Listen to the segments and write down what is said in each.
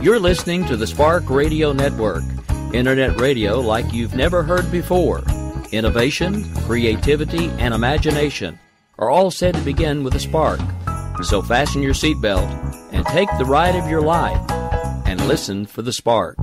You're listening to the Spark Radio Network, internet radio like you've never heard before. Innovation, creativity, and imagination are all said to begin with a spark. So fasten your seatbelt and take the ride of your life and listen for the spark.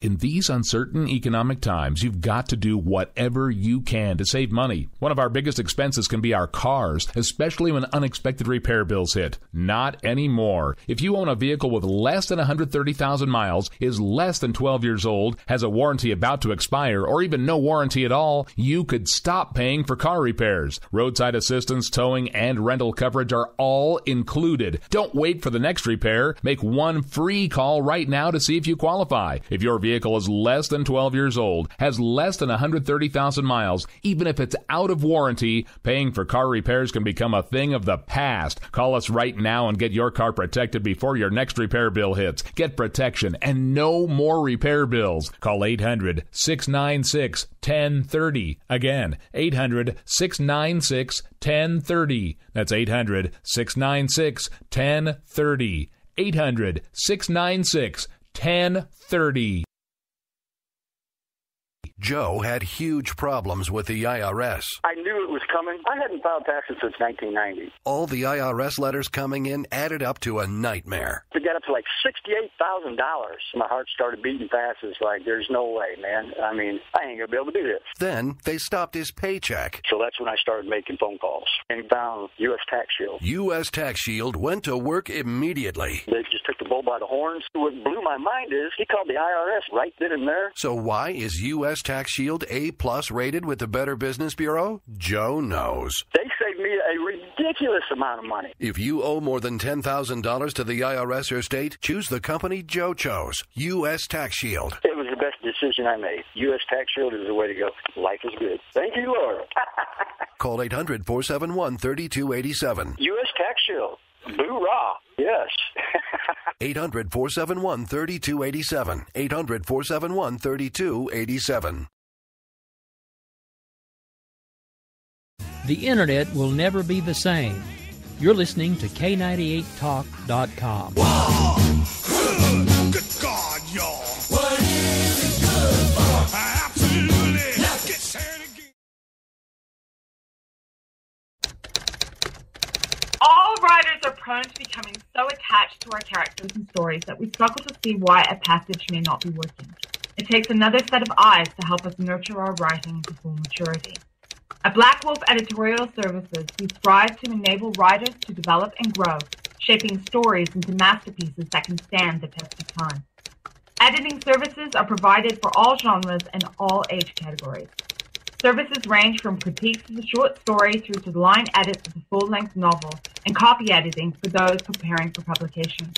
In these uncertain economic times, you've got to do whatever you can to save money. One of our biggest expenses can be our cars, especially when unexpected repair bills hit. Not anymore. If you own a vehicle with less than 130,000 miles, is less than 12 years old, has a warranty about to expire, or even no warranty at all, you could stop paying for car repairs. Roadside assistance, towing, and rental coverage are all included. Don't wait for the next repair. Make one free call right now to see if you qualify. If your vehicle is less than 12 years old, has less than 130,000 miles, even if it's out of warranty, paying for car repairs can become a thing of the past. Call us right now and get your car protected before your next repair bill hits. Get protection and no more repair bills. Call 800-696-1030. Again, 800-696-1030. That's 800-696-1030. 800-696-1030. Joe had huge problems with the IRS. I knew it was coming. I hadn't filed taxes since 1990. All the IRS letters coming in added up to a nightmare. To get up to like $68,000, my heart started beating fast. It's like, there's no way, man. I mean, I ain't going to be able to do this. Then they stopped his paycheck. So that's when I started making phone calls and found U.S. Tax Shield. U.S. Tax Shield went to work immediately. They just took the bull by the horns. What blew my mind is he called the IRS right then and there. So why is U.S. Tax Shield A+ rated with the Better Business Bureau? Joe knows. They saved me a ridiculous amount of money. If you owe more than $10,000 to the IRS or state, choose the company Joe chose, U.S. Tax Shield. It was the best decision I made. U.S. Tax Shield is the way to go. Life is good. Thank you, Lord. Call 800-471-3287. U.S. Tax Shield. Boo-rah. Yes. 800-471-3287. 800-471-3287. The internet will never be the same. You're listening to K98Talk.com. Whoa! Good God, y'all. What is it good for? Absolutely. Let's get started again. All writers are prone to becoming so attached to our characters and stories that we struggle to see why a passage may not be working. It takes another set of eyes to help us nurture our writing into full maturity. At Black Wolf Editorial Services, we strive to enable writers to develop and grow, shaping stories into masterpieces that can stand the test of time. Editing services are provided for all genres and all age categories. Services range from critiques of a short story through to line edits of a full-length novel and copy editing for those preparing for publication.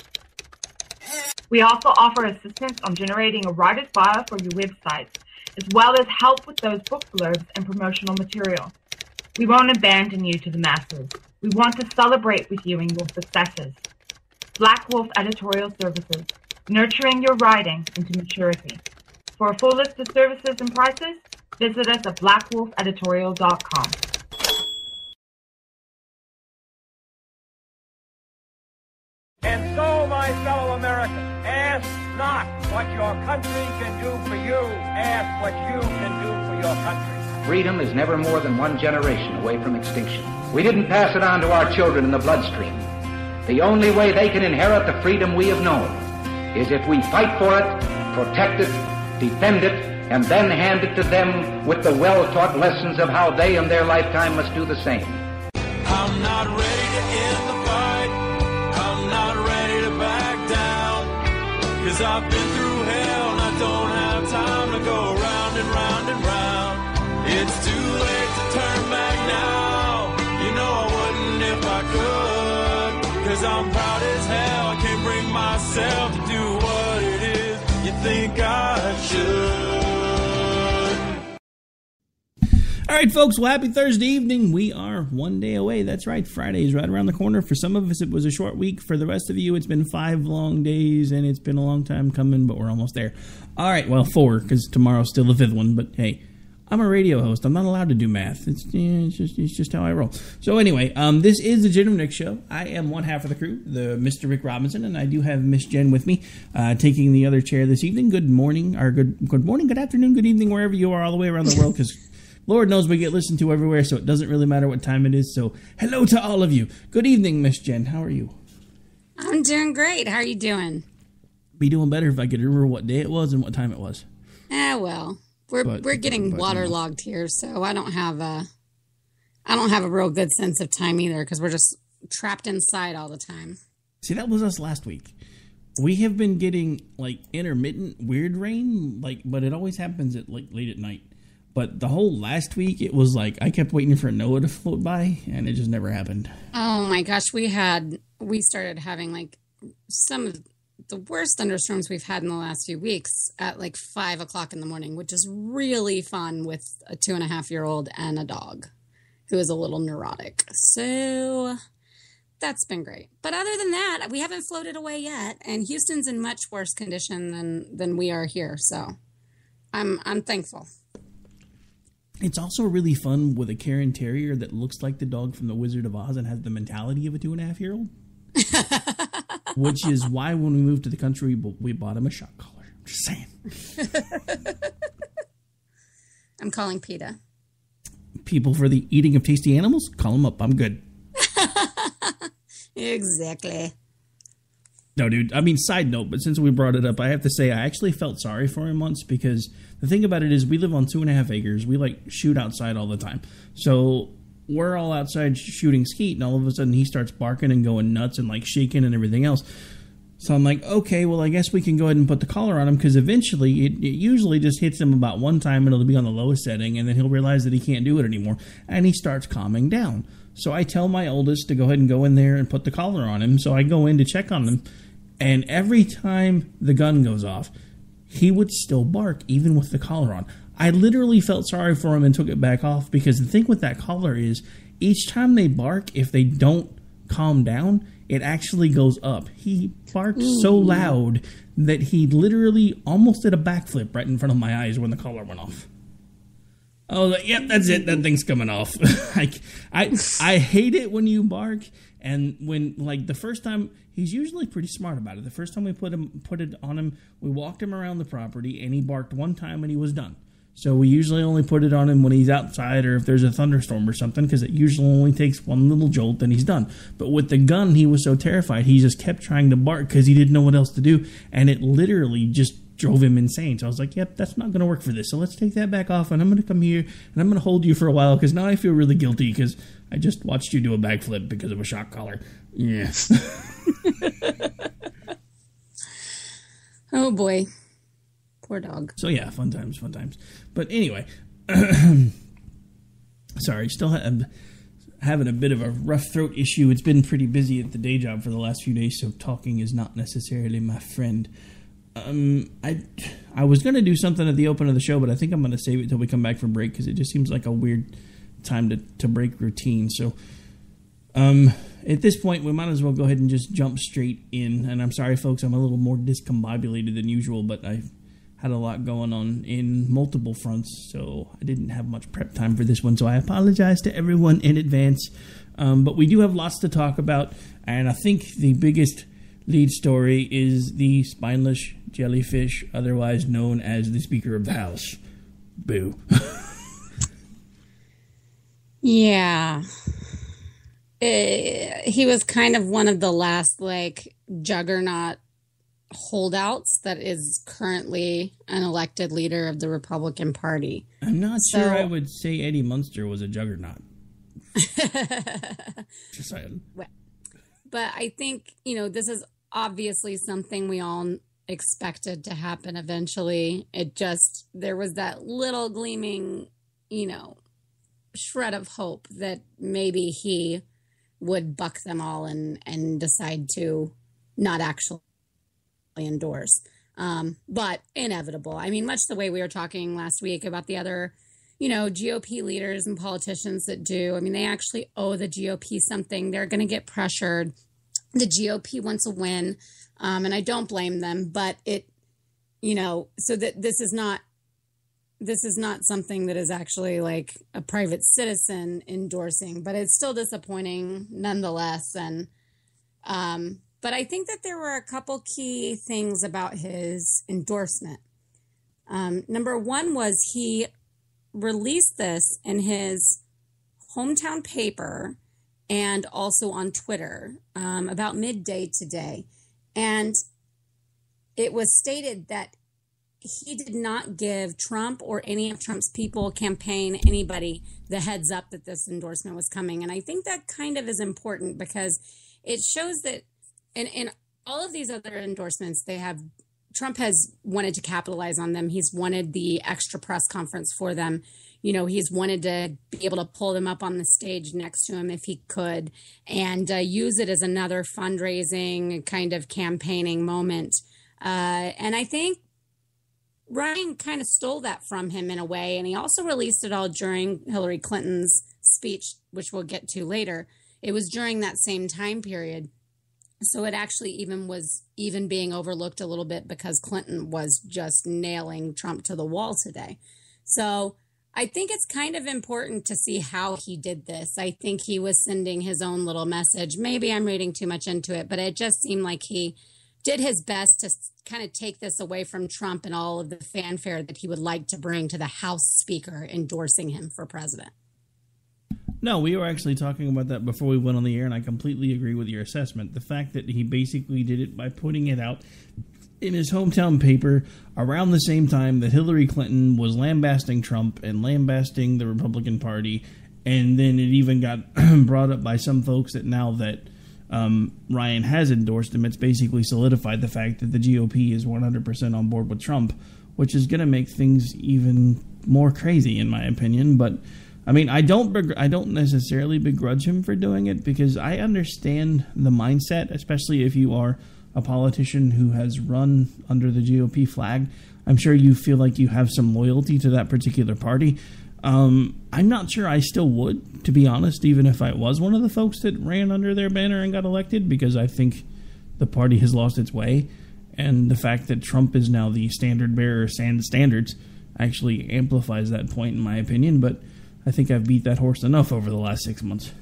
We also offer assistance on generating a writer's bio for your websites, as well as help with those book blurbs and promotional material. We won't abandon you to the masses. We want to celebrate with you in your successes. Black Wolf Editorial Services, nurturing your writing into maturity. For a full list of services and prices, visit us at blackwolfeditorial.com. And so, my fellow Americans, ask not what your country can do for you. Ask what you can do for your country. Freedom is never more than one generation away from extinction. We didn't pass it on to our children in the bloodstream. The only way they can inherit the freedom we have known is if we fight for it, protect it, defend it, and then hand it to them with the well-taught lessons of how they in their lifetime must do the same. I'm not ready to end the fight. I'm not ready to back down. 'Cause I've been through hell and I don't have time to go round and round and round. It's too late to turn back now. You know I wouldn't if I could. 'Cause I'm proud as hell. I can't bring myself to do what it is you think I should. All right, folks, well, happy Thursday evening. We are one day away. That's right. Friday is right around the corner. For some of us, it was a short week. For the rest of you, it's been 5 long days, and it's been a long time coming, but we're almost there. All right, well, 4, because tomorrow's still the 5th one, but hey. I'm a radio host. I'm not allowed to do math. It's just how I roll. So anyway, this is the Jen and Rick Show. I am one half of the crew, the Mr. Rick Robinson, and I do have Miss Jen with me, taking the other chair this evening. Good morning, or good morning, good afternoon, good evening, wherever you are all the way around the world, because Lord knows we get listened to everywhere, so it doesn't really matter what time it is. So hello to all of you. Good evening, Miss Jen. How are you? I'm doing great. How are you doing? Be doing better if I could remember what day it was and what time it was. Well, we're getting waterlogged here, so I don't have a real good sense of time either, because we're just trapped inside all the time. See, that was us last week. We have been getting like intermittent weird rain, but it always happens at like late at night. But the whole last week, it was like I kept waiting for Noah to float by, and it just never happened. Oh my gosh, we started having like some of the worst thunderstorms we've had in the last few weeks at like 5 o'clock in the morning, which is really fun with a 2.5-year-old and a dog who is a little neurotic. So that's been great. But other than that, we haven't floated away yet, and Houston's in much worse condition than we are here. So I'm thankful. It's also really fun with a Cairn Terrier that looks like the dog from The Wizard of Oz and has the mentality of a 2.5-year-old. Which is why when we moved to the country, we bought him a shock collar. I'm just saying. I'm calling PETA. People for the eating of tasty animals? Call them up. I'm good. Exactly. No, dude. I mean, side note, but since we brought it up, I have to say I actually felt sorry for him once, because the thing about it is we live on 2.5 acres. We, like, shoot outside all the time. So we're all outside shooting skeet, and all of a sudden he starts barking and going nuts and, like, shaking and everything else. So I'm like, okay, well, I guess we can go ahead and put the collar on him, because eventually it usually just hits him about one time, and it'll be on the lowest setting, and then he'll realize that he can't do it anymore, and he starts calming down. So I tell my oldest to go ahead and go in there and put the collar on him. So I go in to check on him, and every time the gun goes off, he would still bark, even with the collar on. I literally felt sorry for him and took it back off, because the thing with that collar is each time they bark, if they don't calm down, it actually goes up. He barked so loud that he literally almost did a backflip right in front of my eyes when the collar went off. I was like, yep, that's it. That thing's coming off. I hate it when you bark. And when, like, the first time, he's usually pretty smart about it. The first time we put it on him, we walked him around the property, and he barked one time, and he was done. So we usually only put it on him when he's outside or if there's a thunderstorm or something, because it usually only takes one little jolt, and he's done. But with the gun, he was so terrified, he just kept trying to bark because he didn't know what else to do, and it literally just drove him insane. So I was like, yep, that's not going to work for this. So let's take that back off, and I'm going to come here, and I'm going to hold you for a while, because now I feel really guilty, because I just watched you do a backflip because of a shock collar. Yeah. Oh, boy. Poor dog. So, yeah, fun times. But anyway, sorry, still having a bit of a rough throat issue. It's been pretty busy at the day job for the last few days, so talking is not necessarily my friend. I was going to do something at the open of the show, but I think I'm going to save it till we come back from break, because it just seems like a weird time to break routine. So at this point, we might as well go ahead and just jump straight in. And I'm sorry, folks, I'm a little more discombobulated than usual, but I've had a lot going on in multiple fronts, so I didn't have much prep time for this one, so I apologize to everyone in advance. But we do have lots to talk about, and I think the biggest lead story is the spineless jellyfish, otherwise known as the Speaker of the House. Boo. Yeah. He was kind of one of the last, like, juggernaut holdouts that is currently an elected leader of the Republican Party. I'm not sure I would say Eddie Munster was a juggernaut. Just saying. But I think, this is obviously something we all expected to happen eventually. There was that little gleaming, shred of hope that maybe he would buck them all and decide to not actually endorse. But inevitable. I mean, much the way we were talking last week about the other, GOP leaders and politicians that do. I mean, they actually owe the GOP something. They're going to get pressured. The GOP wants a win, and I don't blame them, but so that this is not this is not something that is actually like a private citizen endorsing, but it's still disappointing nonetheless. And, but I think that there were a couple key things about his endorsement. Number one was he released this in his hometown paper and also on Twitter about midday today. And it was stated that he did not give Trump or any of Trump's people, campaign, anybody, the heads up that this endorsement was coming. And I think that kind of is important because it shows that in all of these other endorsements, Trump has wanted to capitalize on them. He's wanted the extra press conference for them. You know, he's wanted to be able to pull them up on the stage next to him if he could and use it as another fundraising kind of campaigning moment. And I think Ryan kind of stole that from him in a way, and he also released it all during Hillary Clinton's speech, which we'll get to later. It was during that same time period. So it actually was being overlooked a little bit because Clinton was just nailing Trump to the wall today. So I think it's kind of important to see how he did this. I think he was sending his own little message. Maybe I'm reading too much into it, but it just seemed like he did his best to kind of take this away from Trump and all of the fanfare that he would like to bring to the House Speaker endorsing him for president. No, we were actually talking about that before we went on the air, and I completely agree with your assessment. The fact that he basically did it by putting it out in his hometown paper around the same time that Hillary Clinton was lambasting Trump and lambasting the Republican Party, and then it even got brought up by some folks that now that Ryan has endorsed him, it's basically solidified the fact that the GOP is 100% on board with Trump, which is going to make things even more crazy, in my opinion. But I mean, I don't necessarily begrudge him for doing it because I understand the mindset, especially if you are a politician who has run under the GOP flag. I'm sure you feel like you have some loyalty to that particular party. I'm not sure I still would, to be honest, even if I was one of the folks that ran under their banner and got elected, because I think the party has lost its way. And the fact that Trump is now the standard bearer and standards actually amplifies that point, in my opinion. But I think I've beat that horse enough over the last 6 months.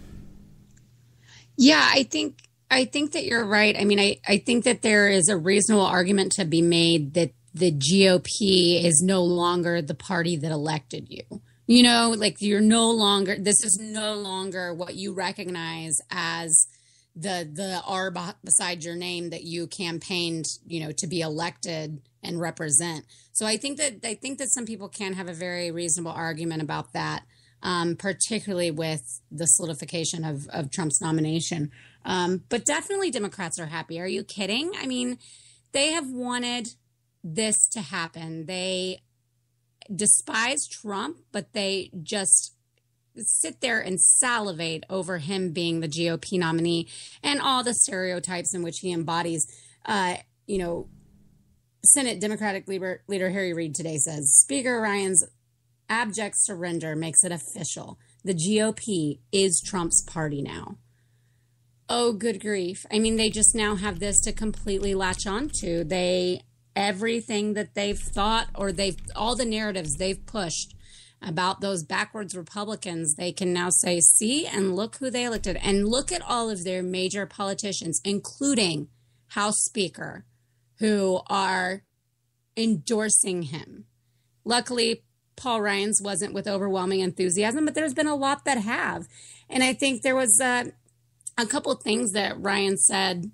Yeah, I think that you're right. I mean, I think that there is a reasonable argument to be made that the GOP is no longer the party that elected you. You know, like this is no longer what you recognize as the R beside your name that you campaigned, you know, to be elected and represent. So I think that some people can have a very reasonable argument about that, particularly with the solidification of Trump's nomination. But definitely Democrats are happy. Are you kidding? I mean, they have wanted this to happen. They despise Trump, but they just sit there and salivate over him being the GOP nominee and all the stereotypes in which he embodies. You know, Senate Democratic leader Harry Reid today says, Speaker Ryan's abject surrender makes it official. The GOP is Trump's party now. Oh, good grief. I mean, they just now have this to completely latch on to. Everything that they've thought or all the narratives they've pushed about those backwards Republicans, they can now say, see, and look who they elected. And look at all of their major politicians, including House Speaker, who are endorsing him. Luckily, Paul Ryan's wasn't with overwhelming enthusiasm, but there's been a lot that have. And I think there was a couple of things that Ryan said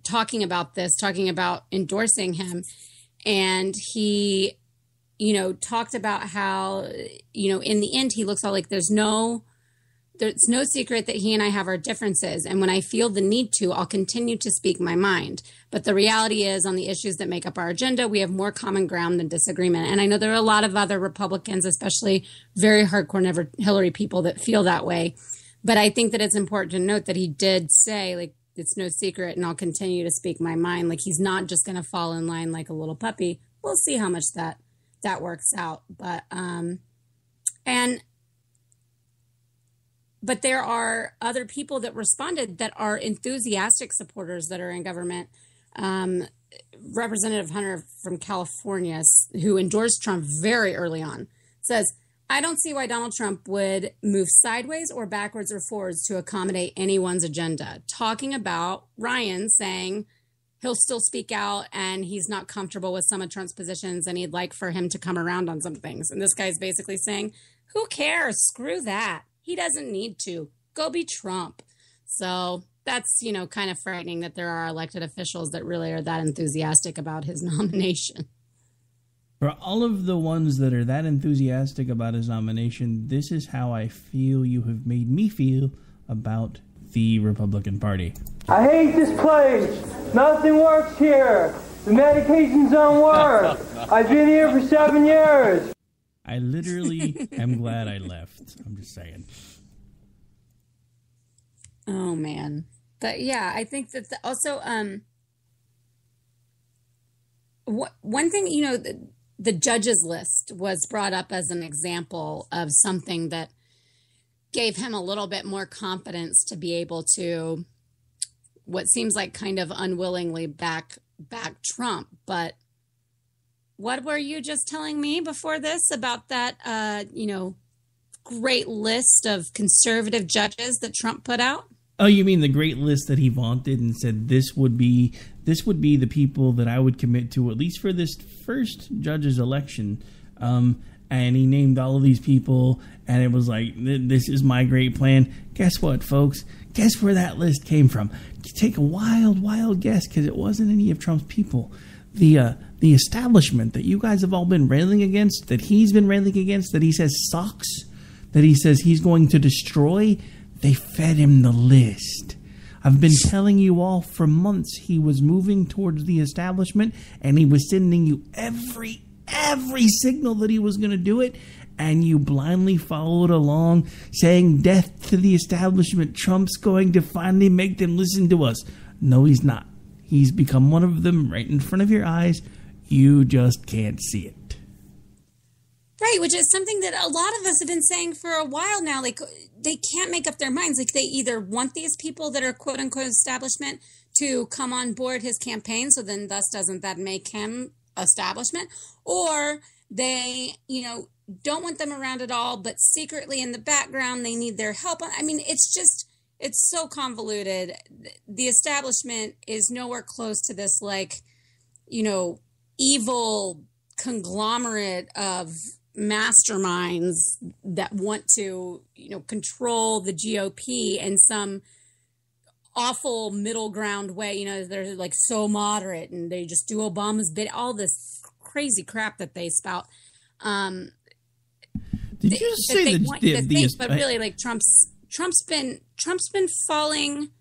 talking about endorsing him. And he, you know, talked about how, you know, in the end, he looks all like there's no secret that he and I have our differences. And when I feel the need to, I'll continue to speak my mind. But the reality is on the issues that make up our agenda, we have more common ground than disagreement. And I know there are a lot of other Republicans, especially very hardcore Hillary people that feel that way. But I think that it's important to note that he did say, like, it's no secret and I'll continue to speak my mind. Like, he's not just going to fall in line like a little puppy. We'll see how much that works out. But there are other people that responded that are enthusiastic supporters that are in government. Representative Hunter from California, who endorsed Trump very early on, says, I don't see why Donald Trump would move sideways or backwards or forwards to accommodate anyone's agenda. Talking about Ryan saying he'll still speak out and he's not comfortable with some of Trump's positions and he'd like for him to come around on some things. And this guy's basically saying, who cares? Screw that. He doesn't need to. Go be Trump. So that's, you know, kind of frightening that there are elected officials that really are that enthusiastic about his nomination. For all of the ones that are that enthusiastic about his nomination, this is how I feel you have made me feel about the Republican Party. I hate this place. Nothing works here. The medications don't work. I've been here for 7 years. I literally am glad I left. I'm just saying. Oh, man. But yeah, I think that also, one thing, you know, the judges list was brought up as an example of something that gave him a little bit more confidence to be able to, what seems like kind of unwillingly back Trump. But what were you just telling me before this about that, you know, great list of conservative judges that Trump put out? Oh, you mean the great list that he vaunted and said this would be the people that I would commit to, at least for this first judge's election. And he named all of these people, and it was like, this is my great plan. Guess what, folks? Guess where that list came from? Take a wild guess, because it wasn't any of Trump's people. The establishment that you guys have all been railing against, that he's been railing against, that he says sucks, that he says he's going to destroy, they fed him the list. I've been telling you all for months he was moving towards the establishment, and he was sending you every signal that he was going to do it, and you blindly followed along saying death to the establishment. Trump's going to finally make them listen to us. No, he's not. He's become one of them right in front of your eyes. You just can't see it. Right, which is something that a lot of us have been saying for a while now. Like, they can't make up their minds. Like, they either want these people that are quote-unquote establishment to come on board his campaign, so then thus doesn't that make him establishment, or they, you know, don't want them around at all, but secretly in the background they need their help. I mean, it's so convoluted. The establishment is nowhere close to this, like, you know, evil conglomerate of masterminds that want to, you know, control the GOP in some awful middle ground way. You know, they're like so moderate and they just do Obama's bit, all this crazy crap that they spout. Did you say that? But really, like, Trump's been falling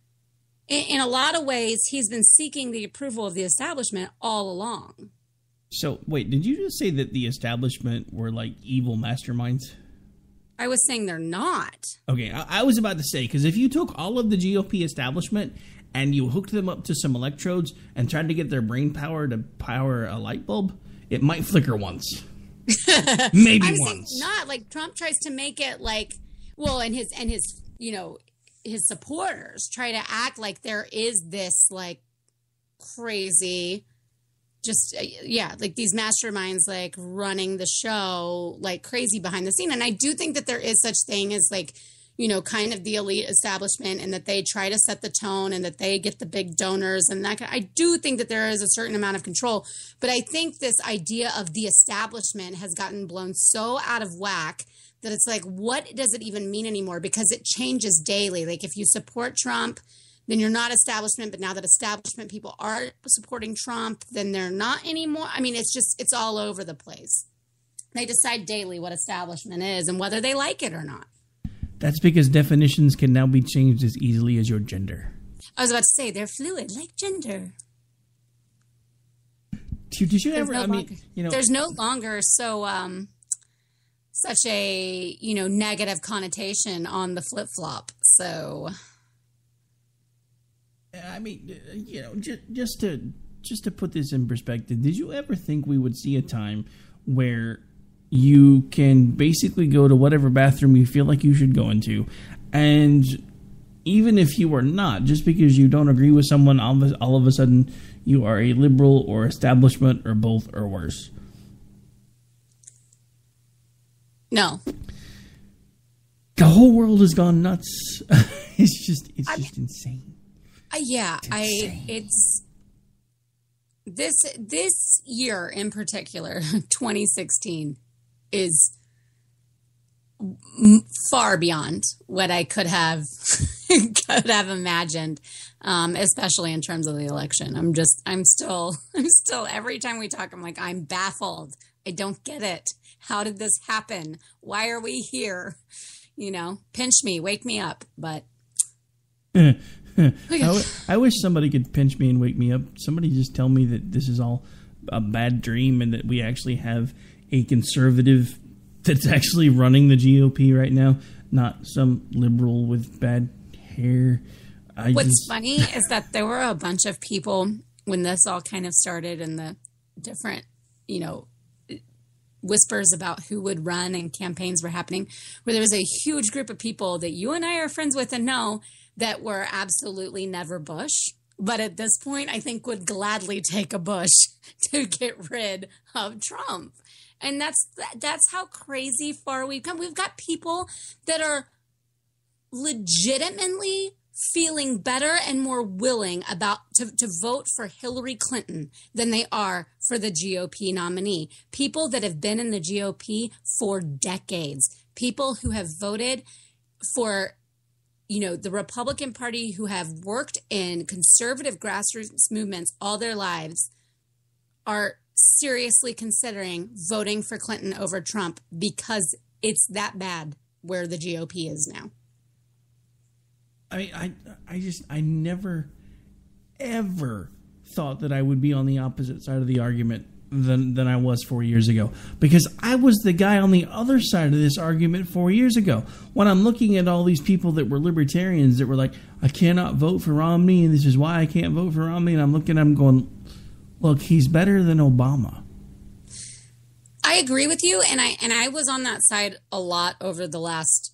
in a lot of ways. He's been seeking the approval of the establishment all along. So, wait, did you just say that the establishment were like evil masterminds? I was saying they're not. Okay, I was about to say, because if you took all of the GOP establishment and you hooked them up to some electrodes and tried to get their brain power to power a light bulb, it might flicker once. Maybe I'm once. saying not. Like, Trump tries to make it like, well, and his you know, his supporters try to act like there is this like crazy, just like these masterminds like running the show like crazy behind the scene. And I do think that there is such thing as, like, you know, kind of the elite establishment, and that they try to set the tone and that they get the big donors and that. I do think that there is a certain amount of control, but I think this idea of the establishment has gotten blown so out of whack that it's like, what does it even mean anymore? Because it changes daily. Like, if you support Trump, then you're not establishment, but now that establishment people are supporting Trump, then they're not anymore. I mean, it's all over the place. They decide daily what establishment is and whether they like it or not. That's because definitions can now be changed as easily as your gender. I was about to say, they're fluid, like gender. Did you ever, there's no longer such a, you know, negative connotation on the flip-flop, so... I mean, you know, just to put this in perspective, did you ever think we would see a time where you can basically go to whatever bathroom you feel like you should go into, and even if you are not, just because you don't agree with someone, all of a sudden you are a liberal or establishment or both or worse. No. The whole world has gone nuts. It's just insane. It's this year in particular, 2016, is far beyond what I could have imagined, especially in terms of the election. I'm still every time we talk, I'm like, I'm baffled. I don't get it. How did this happen? Why are we here? Pinch me, wake me up. But I wish somebody could pinch me and wake me up. Somebody just tell me that this is all a bad dream and that we actually have a conservative that's actually running the GOP right now, not some liberal with bad hair. What's funny is that there were a bunch of people when this all kind of started and the different, whispers about who would run and campaigns were happening, where there was a huge group of people that you and I are friends with and know that were absolutely never Bush, but at this point I think would gladly take a Bush to get rid of Trump. And that's how crazy far we've come. We've got people that are legitimately feeling better and more willing to vote for Hillary Clinton than they are for the GOP nominee. People that have been in the GOP for decades. People who have voted for, the Republican Party, who have worked in conservative grassroots movements all their lives, are seriously considering voting for Clinton over Trump because it's that bad where the GOP is now. I never, ever thought that I would be on the opposite side of the argument than I was 4 years ago. Because I was the guy on the other side of this argument 4 years ago. When I'm looking at all these people that were libertarians that were like, I cannot vote for Romney, and this is why I can't vote for Romney, and I'm looking at him going, look, he's better than Obama. I agree with you, and I was on that side a lot over the last,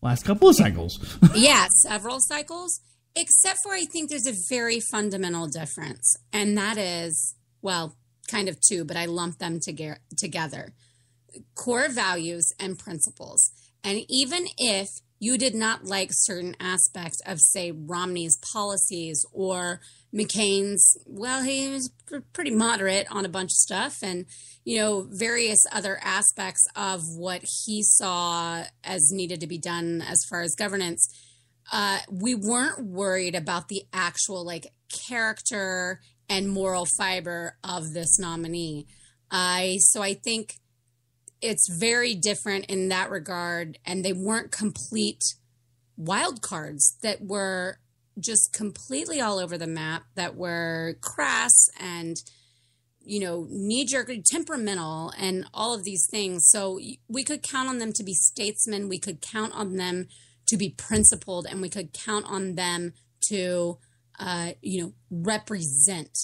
last couple of cycles. Yeah, several cycles, except for I think there's a very fundamental difference. And that is, well, kind of two, but I lump them together. Core values and principles. And even if you did not like certain aspects of, say, Romney's policies or McCain's, well, he was pretty moderate on a bunch of stuff, and, various other aspects of what he saw as needed to be done as far as governance, we weren't worried about the actual, character and moral fiber of this nominee. So I think it's very different in that regard, and they weren't complete wild cards that were just completely all over the map, that were crass and, knee-jerk, temperamental, and all of these things. So we could count on them to be statesmen, we could count on them to be principled, and we could count on them to, represent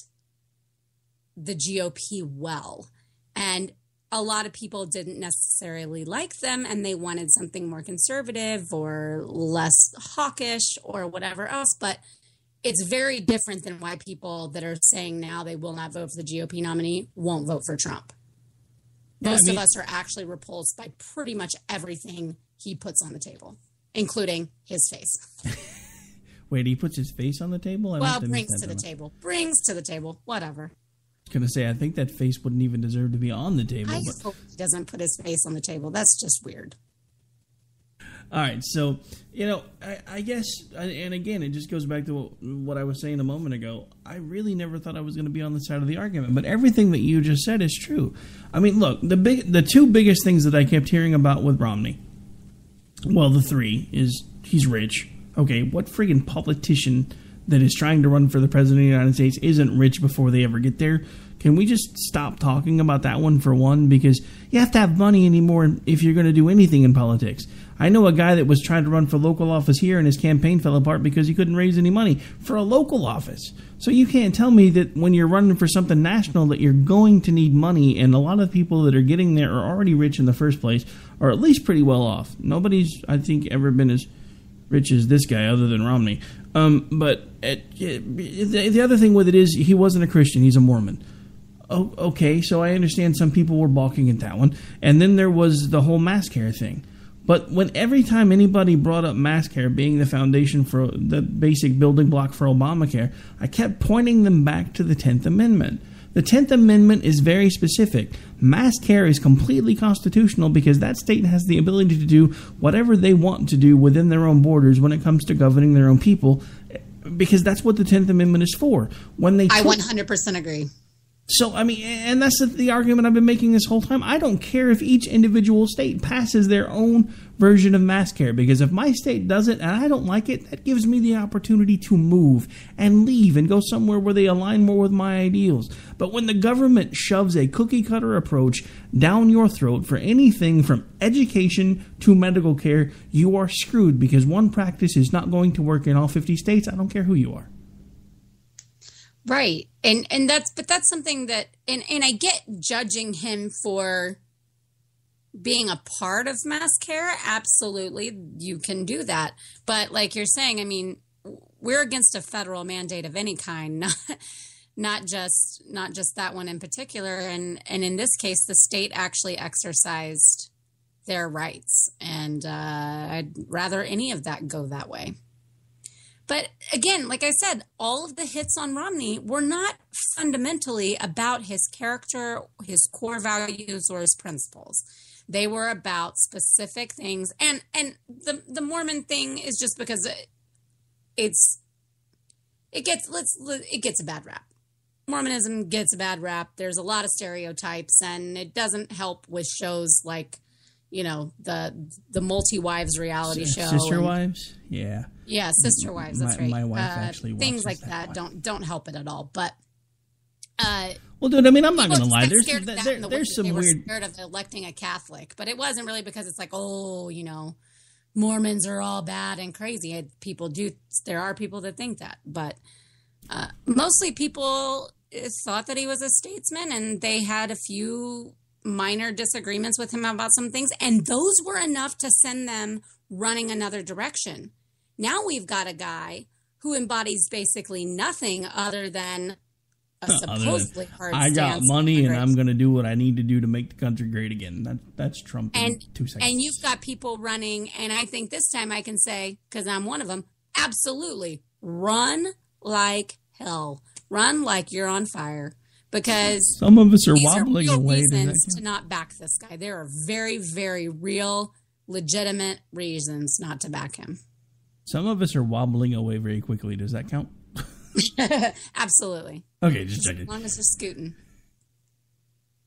the GOP well. And a lot of people didn't necessarily like them, and they wanted something more conservative or less hawkish or whatever else. But it's very different than why people that are saying now they will not vote for the GOP nominee won't vote for Trump. Most of us are actually repulsed by pretty much everything he puts on the table, including his face. Wait, he puts his face on the table? Brings to the table, whatever. Going to say, I think that face wouldn't even deserve to be on the table. I hope he doesn't put his face on the table. That's just weird. All right, so, I guess, and again, it just goes back to what I was saying a moment ago. I really never thought I was going to be on the side of the argument, but everything that you just said is true. I mean, look, the two biggest things that I kept hearing about with Romney, well, the three, is he's rich. Okay, what friggin' politician that is trying to run for the president of the United States isn't rich before they ever get there? Can we just stop talking about that one for one? Because you have to have money anymore if you're going to do anything in politics. I know a guy that was trying to run for local office here, and his campaign fell apart because he couldn't raise any money for a local office. So you can't tell me that when you're running for something national that you're going to need money, and a lot of people that are getting there are already rich in the first place, or at least pretty well off. Nobody's, I think, ever been as rich as this guy other than Romney. But the other thing with it is he wasn't a Christian. He's a Mormon. Oh, okay, so I understand some people were balking at that one. And then there was the whole mask hair thing. But when every time anybody brought up mask hair being the foundation for the basic building block for Obamacare, I kept pointing them back to the 10th Amendment. The 10th Amendment is very specific. Mask hair is completely constitutional because that state has the ability to do whatever they want to do within their own borders when it comes to governing their own people, because that's what the 10th Amendment is for. I 100% agree. So, I mean, and that's the argument I've been making this whole time. I don't care if each individual state passes their own version of mask hair, because if my state does it and I don't like it, that gives me the opportunity to move and leave and go somewhere where they align more with my ideals. But when the government shoves a cookie-cutter approach down your throat for anything from education to medical care, you are screwed, because one practice is not going to work in all 50 states. I don't care who you are. Right. And that's something that, and I get judging him for being a part of mask hair. Absolutely. You can do that. But like you're saying, I mean, we're against a federal mandate of any kind, not just that one in particular. And in this case, the state actually exercised their rights. And I'd rather any of that go that way. But again, like I said, all of the hits on Romney were not fundamentally about his character, his core values, or his principles. They were about specific things. And the Mormon thing is just because it gets a bad rap. Mormonism gets a bad rap. There's a lot of stereotypes, and it doesn't help with shows like, you know, the Multi-Wives reality show. Sister Wives? Yeah. Yeah, Sister Wives, that's right. My wife actually watches things like that don't help it at all. But well, dude, I mean, I'm not going to lie. There's some they were weird. Scared of electing a Catholic, but it wasn't really because it's like, oh, you know, Mormons are all bad and crazy. There are people that think that, but mostly people thought that he was a statesman, and they had a few minor disagreements with him about some things, and those were enough to send them running another direction. Now we've got a guy who embodies basically nothing other than a supposedly hard stance. I got money and I'm going to do what I need to do to make the country great again. That's Trump in 2 seconds. And you've got people running, and I think this time I can say, because I'm one of them, absolutely run like hell. Run like you're on fire. Because some of us are wobbling away to not back this guy. There are very, very real, legitimate reasons not to back him. Some of us are wobbling away very quickly. Does that count? Absolutely. Okay, just checking. As long as you're scooting.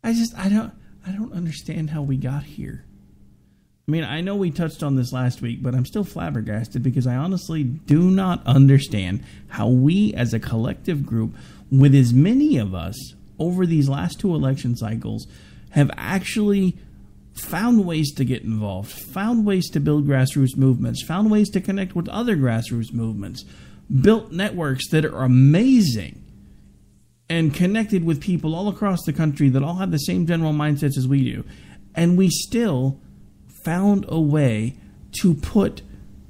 I don't understand how we got here. I mean, I know we touched on this last week, but I'm still flabbergasted because I honestly do not understand how we as a collective group, with as many of us over these last 2 election cycles, have actually found ways to get involved, found ways to build grassroots movements, found ways to connect with other grassroots movements, built networks that are amazing, and connected with people all across the country that all have the same general mindsets as we do. And we still found a way to put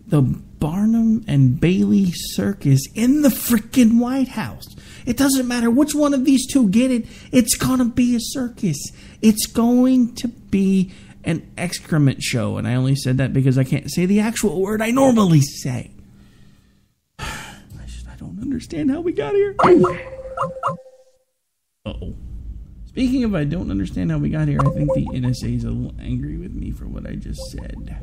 the Barnum and Bailey circus in the freaking White House. It doesn't matter which one of these two get it. It's going to be a circus. It's going to be an excrement show. And I only said that because I can't say the actual word I normally say. I don't understand how we got here. Uh-oh. Speaking of I don't understand how we got here, I think the NSA is a little angry with me for what I just said.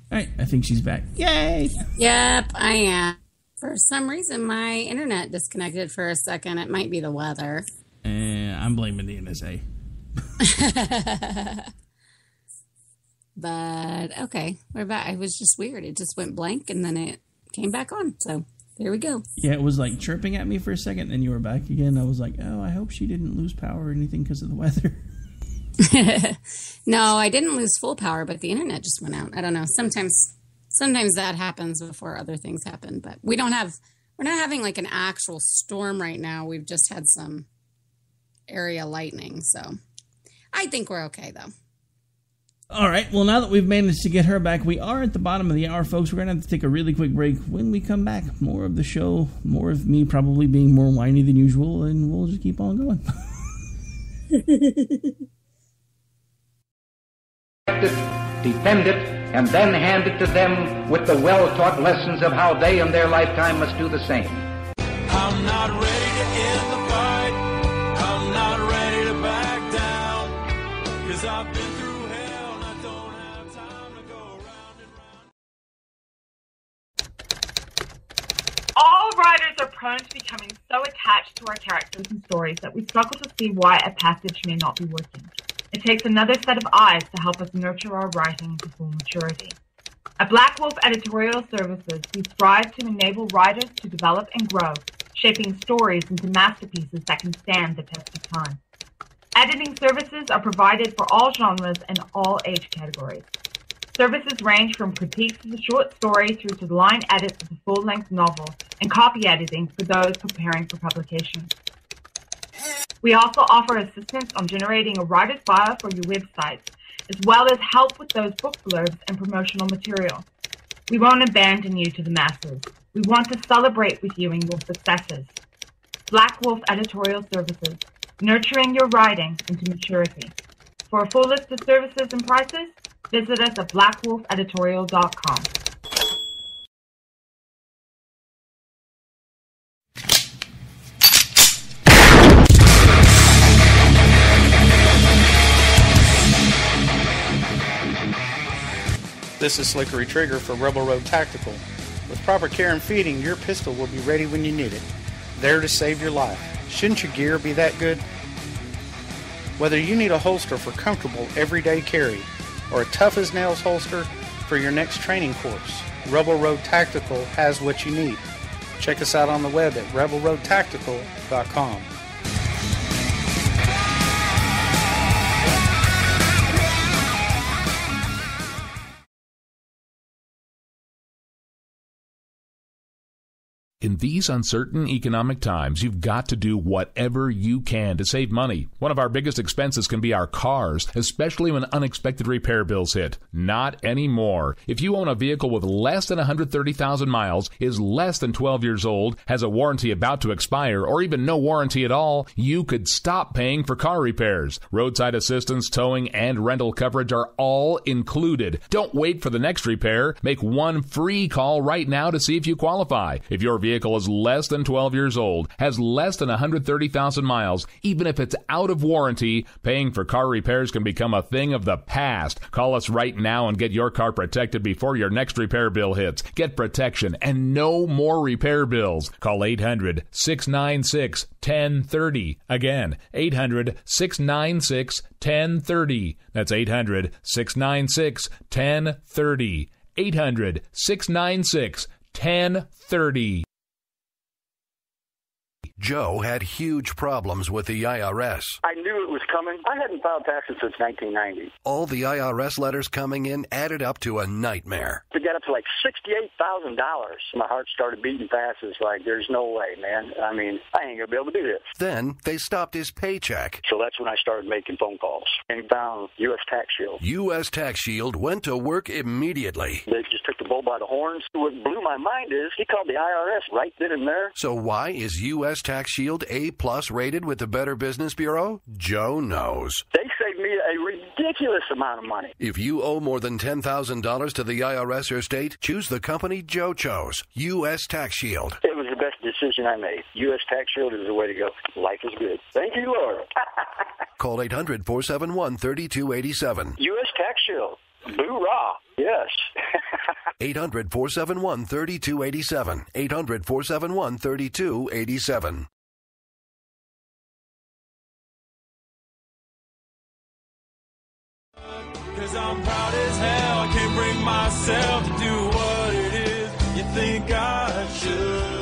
All right, I think she's back. Yay! Yep, I am. For some reason, my internet disconnected for a second. It might be the weather. I'm blaming the NSA. But, okay, we're back. It was just weird. It just went blank, and then it came back on. So, there we go. Yeah, it was like chirping at me for a second, and you were back again. I was like, oh, I hope she didn't lose power or anything because of the weather. No, I didn't lose full power, but the internet just went out. I don't know. Sometimes that happens before other things happen, but we're not having like an actual storm right now. We've just had some area lightning. So I think we're okay though. All right, well, now that we've managed to get her back, we are at the bottom of the hour, folks. We're going to have to take a really quick break. When we come back, more of the show, more of me probably being more whiny than usual, and we'll just keep on going. Defend it, and then hand it to them with the well-taught lessons of how they in their lifetime must do the same. I'm not ready to end the fight. I'm not ready to back down. 'Cause I've been through hell and I don't have time to go round and round. All writers are prone to becoming so attached to our characters and stories that we struggle to see why a passage may not be working. It takes another set of eyes to help us nurture our writing to full maturity. At Black Wolf Editorial Services, we strive to enable writers to develop and grow, shaping stories into masterpieces that can stand the test of time. Editing services are provided for all genres and all age categories. Services range from critiques of the short story through to line edits of the full-length novel and copy editing for those preparing for publication. We also offer assistance on generating a writer's bio for your websites, as well as help with those book blurbs and promotional material. We won't abandon you to the masses. We want to celebrate with you in your successes. Black Wolf Editorial Services, nurturing your writing into maturity. For a full list of services and prices, visit us at blackwolfeditorial.com. This is Slickery Trigger for Rebel Road Tactical. With proper care and feeding, your pistol will be ready when you need it, there to save your life. Shouldn't your gear be that good? Whether you need a holster for comfortable everyday carry or a tough-as-nails holster for your next training course, Rebel Road Tactical has what you need. Check us out on the web at rebelroadtactical.com. In these uncertain economic times, you've got to do whatever you can to save money. One of our biggest expenses can be our cars, especially when unexpected repair bills hit. Not anymore. If you own a vehicle with less than 130,000 miles, is less than 12 years old, has a warranty about to expire, or even no warranty at all, you could stop paying for car repairs. Roadside assistance, towing, and rental coverage are all included. Don't wait for the next repair. Make one free call right now to see if you qualify. If your vehicle is less than 12 years old, has less than 130,000 miles, even if it's out of warranty, paying for car repairs can become a thing of the past. Call us right now and get your car protected before your next repair bill hits. Get protection and no more repair bills. Call 800-696-1030. Again, 800-696-1030. That's 800-696-1030. 800-696-1030. Joe had huge problems with the IRS. I knew it was coming. I hadn't filed taxes since 1990. All the IRS letters coming in added up to a nightmare. To get up to like $68,000, my heart started beating fast. It's like, there's no way, man. I mean, I ain't going to be able to do this. Then they stopped his paycheck. So that's when I started making phone calls and found U.S. Tax Shield. U.S. Tax Shield went to work immediately. They just took the bull by the horns. What blew my mind is he called the IRS right then and there. So why is U.S. Tax Shield A+ rated with the Better Business Bureau? Joe knows. They saved me a ridiculous amount of money. If you owe more than $10,000 to the IRS or state, choose the company Joe chose, U.S. Tax Shield. It was the best decision I made. U.S. Tax Shield is the way to go. Life is good. Thank you, Lord. Call 800-471-3287. U.S. Tax Shield. Boo-rah. Yes. 800-471-3287. 800-471-3287. Cause I'm proud as hell, I can't bring myself to do what it is you think I should.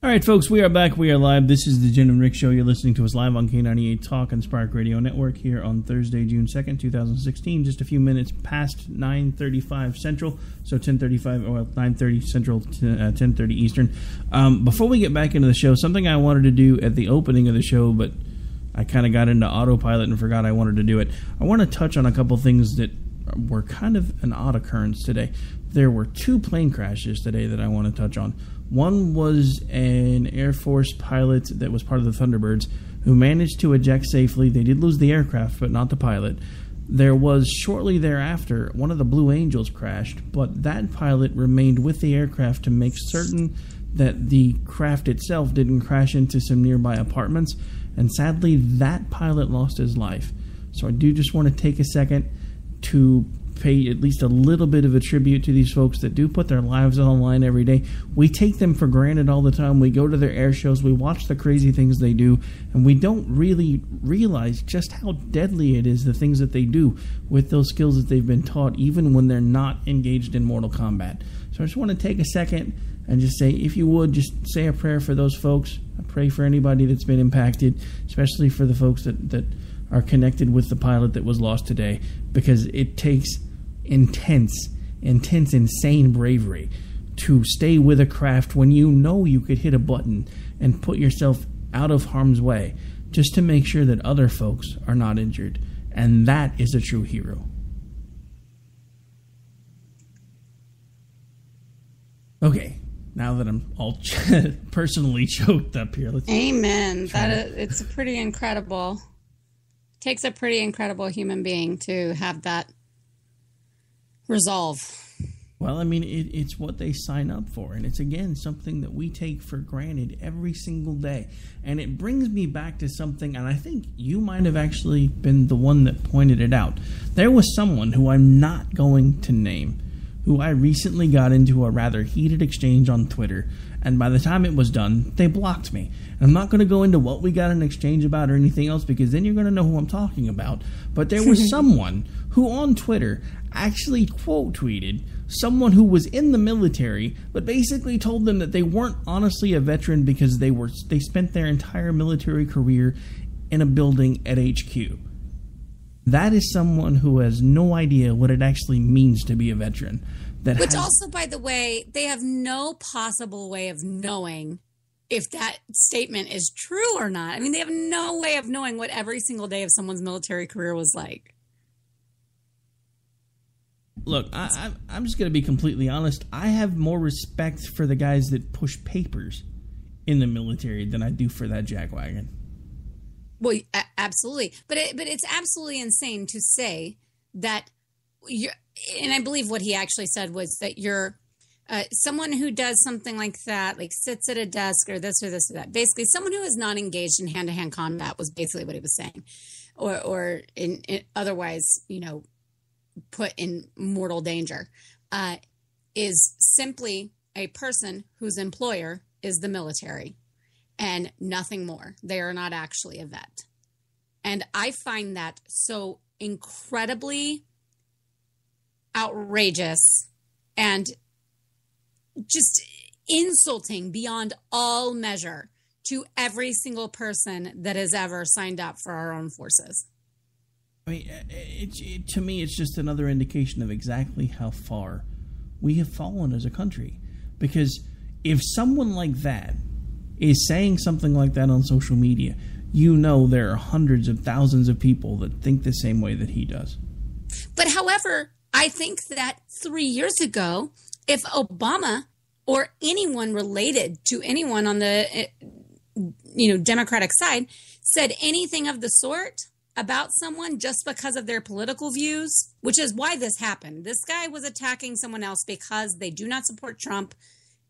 All right, folks, we are back. We are live. This is the Jen and Rick Show. You're listening to us live on K98 Talk and Spark Radio Network here on Thursday, June 2nd, 2016. Just a few minutes past 9:35 Central, so 10:35, or 9:30 Central, 10:30 Eastern. Before we get back into the show, something I wanted to do at the opening of the show, but I kind of got into autopilot and forgot I wanted to do it. I want to touch on a couple things that were kind of an odd occurrence today. There were 2 plane crashes today that I want to touch on. One was an Air Force pilot that was part of the Thunderbirds who managed to eject safely. They did lose the aircraft, but not the pilot. There was, shortly thereafter, one of the Blue Angels crashed, but that pilot remained with the aircraft to make certain that the craft itself didn't crash into some nearby apartments, and sadly, that pilot lost his life. So I do just want to take a second to pay at least a little bit of a tribute to these folks that do put their lives on the line every day. We take them for granted all the time. We go to their air shows, we watch the crazy things they do, and we don't really realize just how deadly it is, the things that they do with those skills that they've been taught, even when they're not engaged in mortal combat. So I just want to take a second and just say, if you would, just say a prayer for those folks. I pray for anybody that's been impacted, especially for the folks that are connected with the pilot that was lost today, because it takes intense, insane bravery to stay with a craft when you know you could hit a button and put yourself out of harm's way just to make sure that other folks are not injured. And that is a true hero. Okay, now that I'm all personally choked up here, let's Amen. It's a pretty incredible. Takes a pretty incredible human being to have that resolve. Well, I mean, it's what they sign up for, and it's, again, something that we take for granted every single day. And it brings me back to something, and I think you might have actually been the one that pointed it out. There was someone who I'm not going to name, who I recently got into a rather heated exchange on Twitter, and by the time it was done, they blocked me. And I'm not going to go into what we got in exchange about or anything else, because then you're going to know who I'm talking about. But there was someone who on Twitter actually quote tweeted someone who was in the military, but basically told them that they weren't honestly a veteran because they spent their entire military career in a building at HQ. That is someone who has no idea what it actually means to be a veteran. Which also, by the way, they have no possible way of knowing if that statement is true or not. I mean, they have no way of knowing what every single day of someone's military career was like. Look, I'm just going to be completely honest. I have more respect for the guys that push papers in the military than I do for that jackwagon. Well, absolutely. But it's absolutely insane to say that you're, and I believe what he actually said was that you're someone who does something like that, like sits at a desk or this or this or that. Basically, someone who is not engaged in hand-to-hand combat was basically what he was saying. Or in otherwise, put in mortal danger, is simply a person whose employer is the military and nothing more. They are not actually a vet. And I find that so incredibly outrageous and just insulting beyond all measure to every single person that has ever signed up for our own forces. I mean, to me, it's just another indication of exactly how far we have fallen as a country. Because if someone like that is saying something like that on social media, there are hundreds of thousands of people that think the same way that he does. But however, I think that 3 years ago, if Obama or anyone related to anyone on the Democratic side said anything of the sort about someone just because of their political views, which is why this happened. This guy was attacking someone else because they do not support Trump,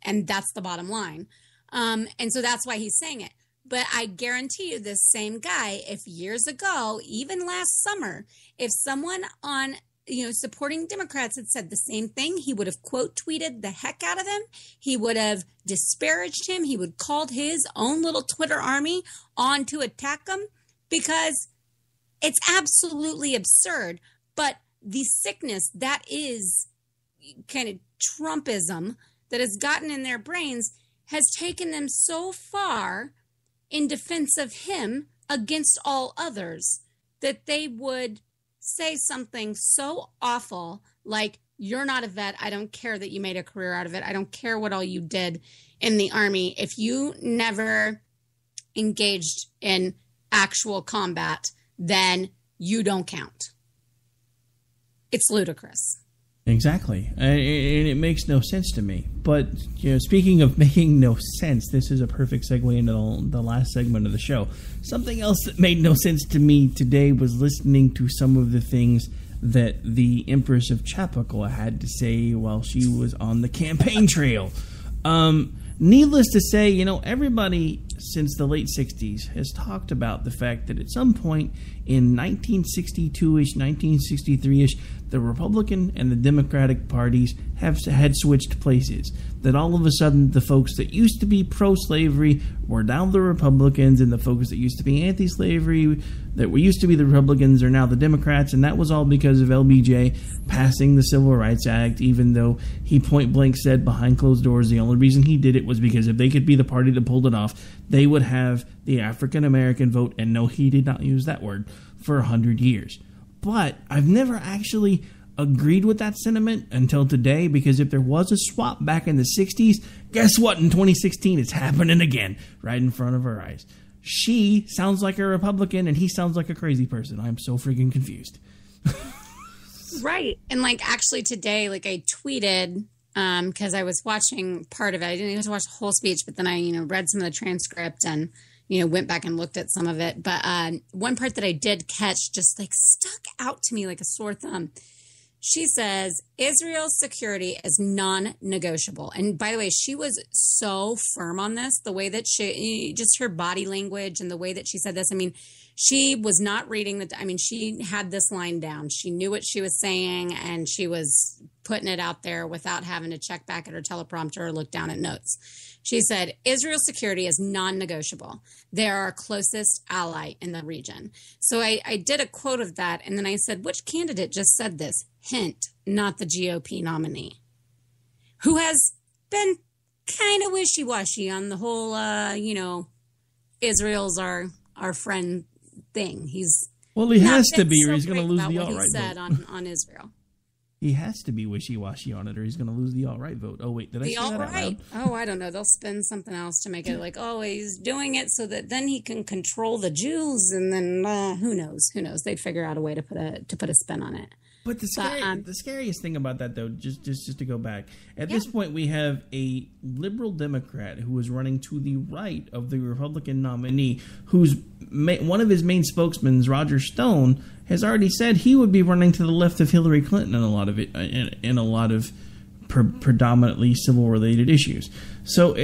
and that's the bottom line. And so that's why he's saying it. But I guarantee you this same guy, if years ago, even last summer, if someone on supporting Democrats had said the same thing, he would have quote tweeted the heck out of him. He would have disparaged him. He would called his own little Twitter army on to attack him, because it's absolutely absurd. But the sickness that is kind of Trumpism that has gotten in their brains has taken them so far in defense of him against all others that they would say something so awful like, you're not a vet. I don't care that you made a career out of it. I don't care what all you did in the Army. If you never engaged in actual combat, then you don't count. It's ludicrous. Exactly. And it makes no sense to me. But, speaking of making no sense, this is a perfect segue into the last segment of the show. Something else that made no sense to me today was listening to some of the things that the Empress of Chappaqua had to say while she was on the campaign trail. Needless to say, everybody since the late 60s has talked about the fact that at some point in 1962-ish, 1963-ish, the Republican and the Democratic parties had switched places. That all of a sudden the folks that used to be pro-slavery were now the Republicans, and the folks that used to be anti-slavery, that used to be the Republicans, are now the Democrats, and that was all because of LBJ passing the Civil Rights Act, even though he point-blank said behind closed doors the only reason he did it was because if they could be the party that pulled it off, they would have the African-American vote, and no, he did not use that word, for 100 years. But I've never actually agreed with that sentiment until today, because if there was a swap back in the 60s, guess what? In 2016, it's happening again, right in front of our eyes. She sounds like a Republican, and he sounds like a crazy person. I'm so freaking confused. Right. And actually today, I tweeted, because I was watching part of it. I didn't get to watch the whole speech, but then I, read some of the transcript and, went back and looked at some of it. But one part that I did catch just stuck out to me like a sore thumb. She says, Israel's security is non-negotiable. And by the way, she was so firm on this, the way that just her body language and the way that she said this. I mean, she was not reading she had this line down. She knew what she was saying, and she was putting it out there without having to check back at her teleprompter or look down at notes. She said, Israel's security is non-negotiable. They are our closest ally in the region. So I did a quote of that, and then I said, which candidate just said this? Hint, not the GOP nominee, who has been kind of wishy-washy on the whole, Israel's our friend thing. He has to be, or he's going to lose the alt-right vote. Said on Israel. He has to be wishy-washy on it, or he's going to lose the alt-right vote. Oh, wait, did I say that out loud? Oh, I don't know. They'll spin something else to make it he's doing it so that then he can control the Jews, and then who knows? Who knows? They'd figure out a way to put a spin on it. But the scariest thing about that, though, just to go back, at this point we have a liberal Democrat who is running to the right of the Republican nominee, who's one of his main spokesmen, Roger Stone, has already said he would be running to the left of Hillary Clinton in a lot of predominantly civil-related issues. So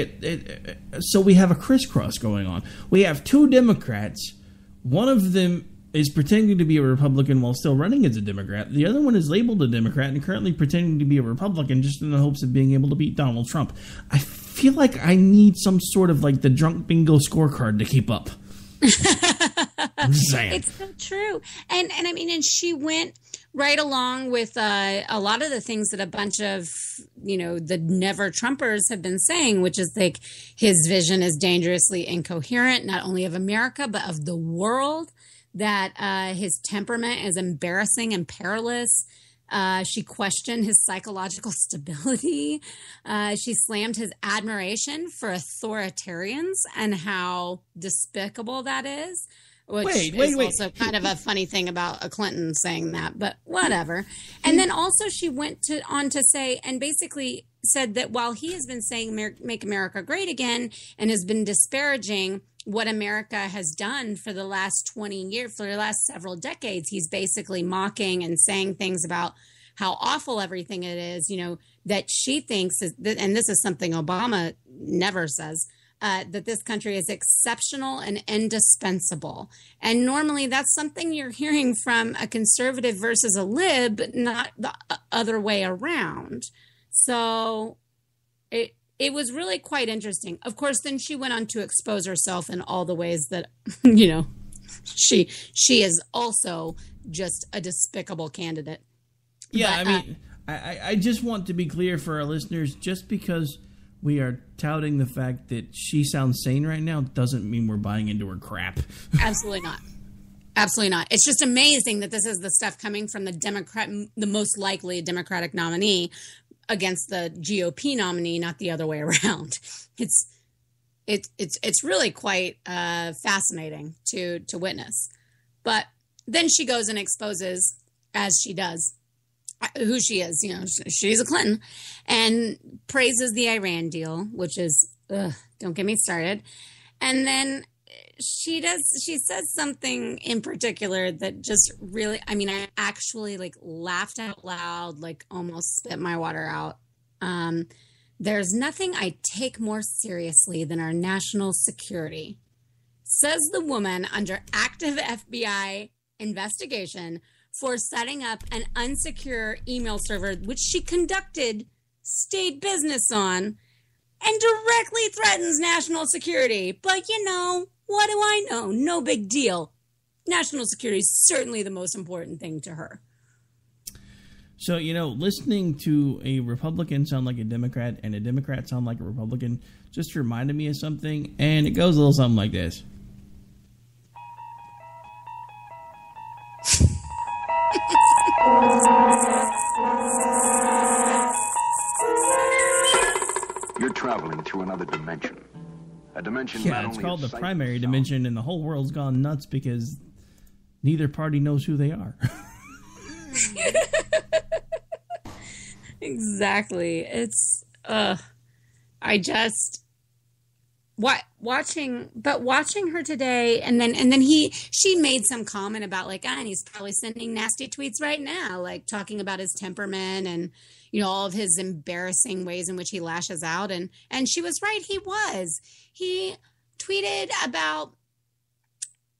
so we have a crisscross going on. We have two Democrats. One of them is pretending to be a Republican while still running as a Democrat. The other one is labeled a Democrat and currently pretending to be a Republican just in the hopes of being able to beat Donald Trump. I feel like I need some sort of the drunk bingo scorecard to keep up. I'm just saying. It's so true. And she went right along with a lot of the things that a bunch of, the never Trumpers have been saying, which is his vision is dangerously incoherent, not only of America, but of the world. That his temperament is embarrassing and perilous. She questioned his psychological stability. She slammed his admiration for authoritarians and how despicable that is. Which is also kind of a funny thing about a Clinton saying that, but whatever. And then also she went on to say, and basically said that while he has been saying make America great again and has been disparaging what America has done for the last 20 years, for the last several decades, he's basically mocking and saying things about how awful everything it is, that she thinks, and this is something Obama never says, that this country is exceptional and indispensable. And normally that's something you're hearing from a conservative versus a lib, but not the other way around. So it was really quite interesting. Of course, then she went on to expose herself in all the ways that, she is also just a despicable candidate. Yeah, but, I just want to be clear for our listeners, just because we are touting the fact that she sounds sane right now doesn't mean we're buying into her crap. Absolutely not. Absolutely not. It's just amazing that this is the stuff coming from the most likely Democratic nominee against the GOP nominee, not the other way around. It's it's really quite fascinating to witness. But then she goes and exposes, as she does, who she is. You know, she's a Clinton, and praises the Iran deal, which is, don't get me started. And then she says something in particular that just really, I mean, I actually like laughed out loud, like almost spit my water out. There's nothing I take more seriously than our national security, says the woman under active FBI investigation for setting up an unsecure email server, which she conducted state business on, and directly threatens national security. But, you know, what do I know? No big deal. National security is certainly the most important thing to her. So, you know, listening to a Republican sound like a Democrat and a Democrat sound like a Republican just reminded me of something, and it goes a little something like this. You're traveling to another dimension. A dimension Yeah, it's called the primary dimension, and the whole world's gone nuts because neither party knows who they are. Exactly. It's I just watching her today, and then she made some comment about like, and he's probably sending nasty tweets right now, like talking about his temperament and, you know, all of his embarrassing ways in which he lashes out, and she was right. He tweeted about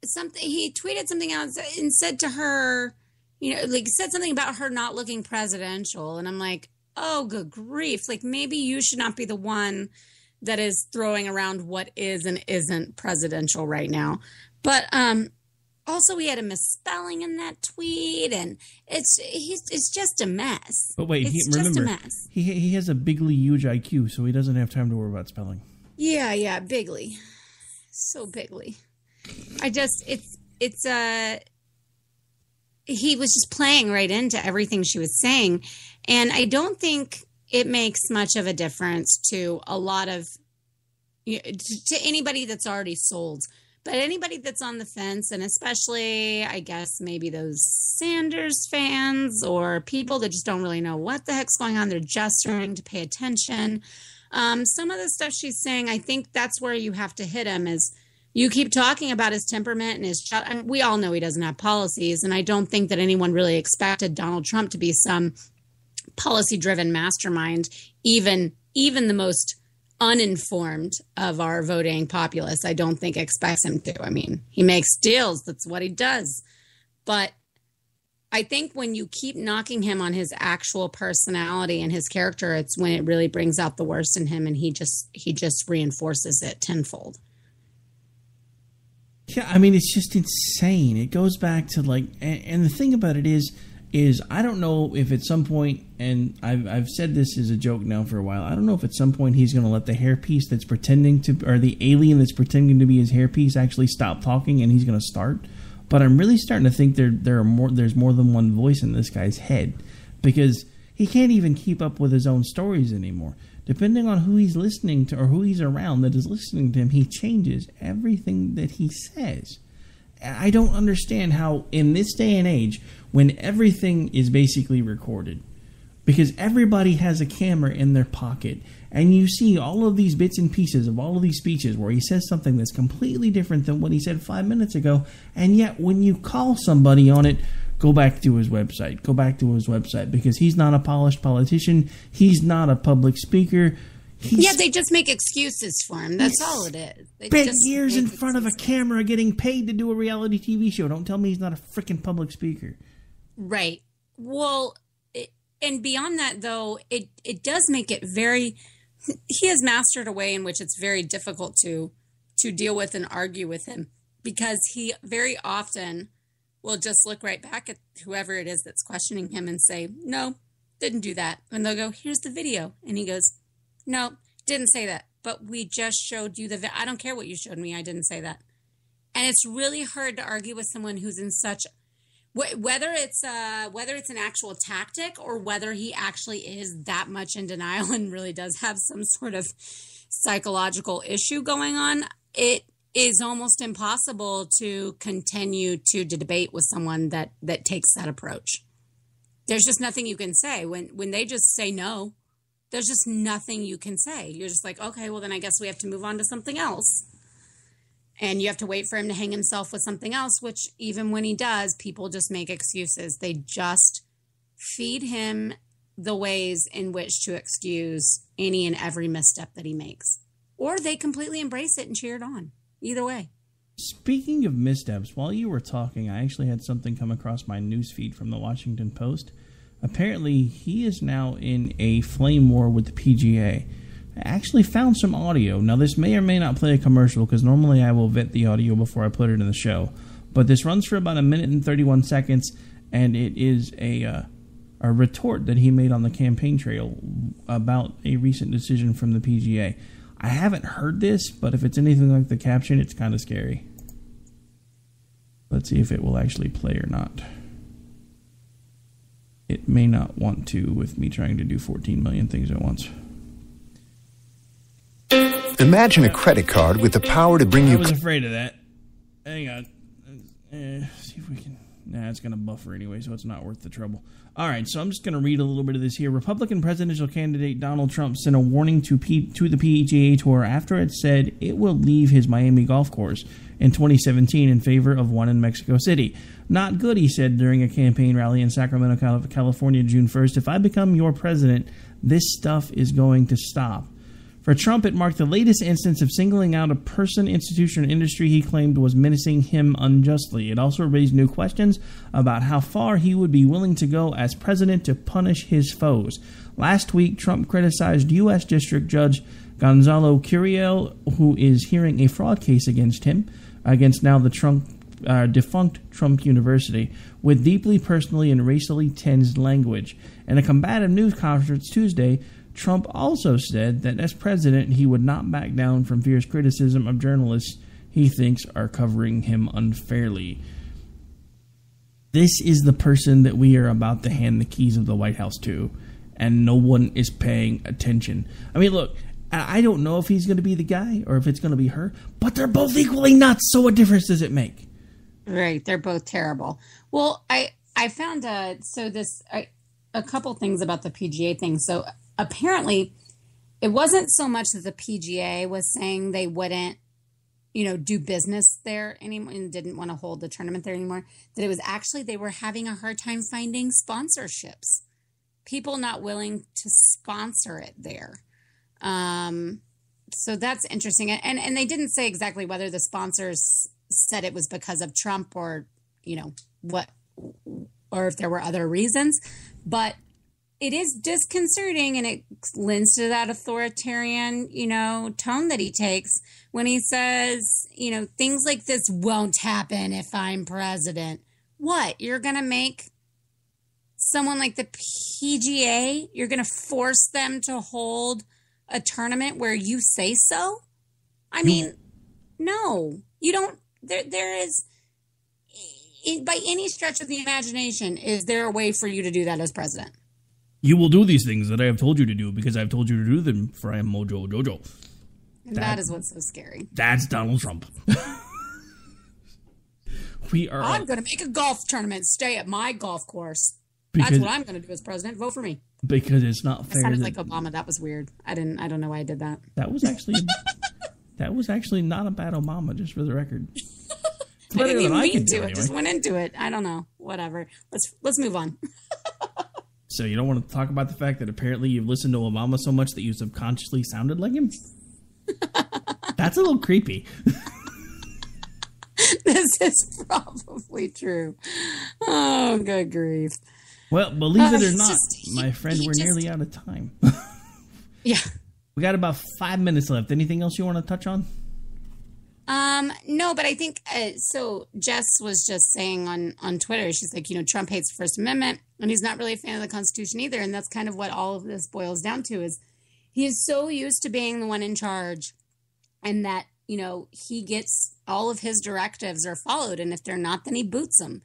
something. He tweeted something out and said to her, you know, like said something about her not looking presidential. And I'm like, oh, good grief. Like maybe you should not be the one that is throwing around what is and isn't presidential right now. But also he had a misspelling in that tweet, and it's just a mess. But wait, remember, he has a bigly huge IQ, so he doesn't have time to worry about spelling. Yeah, bigly. So bigly. He was just playing right into everything she was saying. And I don't think it makes much of a difference to a lot of, to anybody that's already sold. But anybody that's on the fence, and especially, I guess, maybe those Sanders fans or people that just don't really know what the heck's going on, they're just starting to pay attention. Some of the stuff she's saying, I think that's where you have to hit him is, you keep talking about his temperament and his child. I mean, we all know he doesn't have policies, and I don't think that anyone really expected Donald Trump to be some policy-driven mastermind, even the most uninformed of our voting populace. I don't think expects him to. I mean, he makes deals. That's what he does. But I think when you keep knocking him on his actual personality and his character, it's when it really brings out the worst in him, and he just reinforces it tenfold. Yeah, I mean, it's just insane. It goes back to like, and the thing about it is I don't know if at some point, and I've said this as a joke now for a while, I don't know if at some point he's going to let the hairpiece that's pretending to, or the alien that's pretending to be his hairpiece actually stop talking and he's going to start. But I'm really starting to think there's more than one voice in this guy's head, because he can't even keep up with his own stories anymore. Depending on who he's listening to or who he's around that is listening to him, he changes everything that he says. I don't understand how, in this day and age, when everything is basically recorded, because everybody has a camera in their pocket, and you see all of these bits and pieces of all of these speeches where he says something that's completely different than what he said 5 minutes ago, and yet when you call somebody on it, go back to his website, because he's not a polished politician, he's not a public speaker. They just make excuses for him. That's all it is. They spent years in front of a camera getting paid to do a reality TV show. Don't tell me he's not a freaking public speaker. Right. Well, and beyond that, though, it does make it very... He has mastered a way in which it's very difficult to deal with and argue with him, because he very often will just look right back at whoever it is that's questioning him and say, no, didn't do that. And they'll go, here's the video. And he goes, no, didn't say that. But we just showed you the video. I don't care what you showed me. I didn't say that. And it's really hard to argue with someone who's in such, whether it's an actual tactic or whether he actually is that much in denial and really does have some sort of psychological issue going on, it is almost impossible to continue to debate with someone that takes that approach. There's just nothing you can say. When they just say no, there's just nothing you can say. You're just like, okay, well, then I guess we have to move on to something else. And you have to wait for him to hang himself with something else, which even when he does, people just make excuses. They just feed him the ways in which to excuse any and every misstep that he makes. Or they completely embrace it and cheer it on. Either way. Speaking of missteps, while you were talking, I actually had something come across my newsfeed from the Washington Post. Apparently, he is now in a flame war with the PGA. I actually found some audio. Now, this may or may not play a commercial, because normally I will vet the audio before I put it in the show. But this runs for about 1 minute and 31 seconds, and it is a retort that he made on the campaign trail about a recent decision from the PGA. I haven't heard this, but if it's anything like the caption, it's kind of scary. Let's see if it will actually play or not. It may not want to with me trying to do 14 million things at once. Imagine a credit card with the power to bring you... I was afraid of that. Hang on. See if we can... Nah, it's going to buffer anyway, so it's not worth the trouble. All right, so I'm just going to read a little bit of this here. Republican presidential candidate Donald Trump sent a warning to the PGA Tour after it said it will leave his Miami golf course in 2017 in favor of one in Mexico City. Not good, he said during a campaign rally in Sacramento, California, June 1st. If I become your president, this stuff is going to stop. For Trump, it marked the latest instance of singling out a person, institution, or industry he claimed was menacing him unjustly. It also raised new questions about how far he would be willing to go as president to punish his foes. Last week, Trump criticized U.S. District Judge Gonzalo Curiel, who is hearing a fraud case against him, against now the defunct Trump University, with deeply personally and racially tinged language. In a combative news conference Tuesday, Trump also said that as president, he would not back down from fierce criticism of journalists he thinks are covering him unfairly. This is the person that we are about to hand the keys of the White House to, and no one is paying attention. I mean, look, I don't know if he's going to be the guy or if it's going to be her, but they're both equally nuts, so what difference does it make? Right, they're both terrible. Well, I found a couple things about the PGA thing. So apparently, it wasn't so much that the PGA was saying they wouldn't, do business there anymore and didn't want to hold the tournament there anymore, that it was actually they were having a hard time finding sponsorships. People not willing to sponsor it there. So that's interesting. And they didn't say exactly whether the sponsors said it was because of Trump or, what, or if there were other reasons. But it is disconcerting, and it lends to that authoritarian, tone that he takes when he says, things like this won't happen if I'm president. What? You're going to make someone like the PGA, you're going to force them to hold a tournament where you say so? I mean, no, you don't. There is, by any stretch of the imagination, is there a way for you to do that as president? You will do these things that I have told you to do because I've told you to do them, for I am Mojo Jojo. And that is what's so scary. That's Donald Trump. I'm going to make a golf tournament, stay at my golf course. That's what I'm going to do as president. Vote for me. Because it's not fair. That sounded like Obama. That was weird. I don't know why I did that. That was actually not a bad Obama, just for the record. I didn't even mean to. I just went into it. I don't know. Whatever. Let's move on. So you don't want to talk about the fact that apparently you've listened to Obama so much that you subconsciously sounded like him? That's a little creepy. This is probably true. Oh, good grief. Well, believe it or not, my friend, we're nearly out of time. Yeah. We got about 5 minutes left. Anything else you want to touch on? No, but I think, so Jess was just saying on Twitter, she's like, Trump hates the First Amendment, and he's not really a fan of the Constitution either. And that's kind of what all of this boils down to, is he is so used to being the one in charge, and that, he gets all of his directives are followed. And if they're not, then he boots them.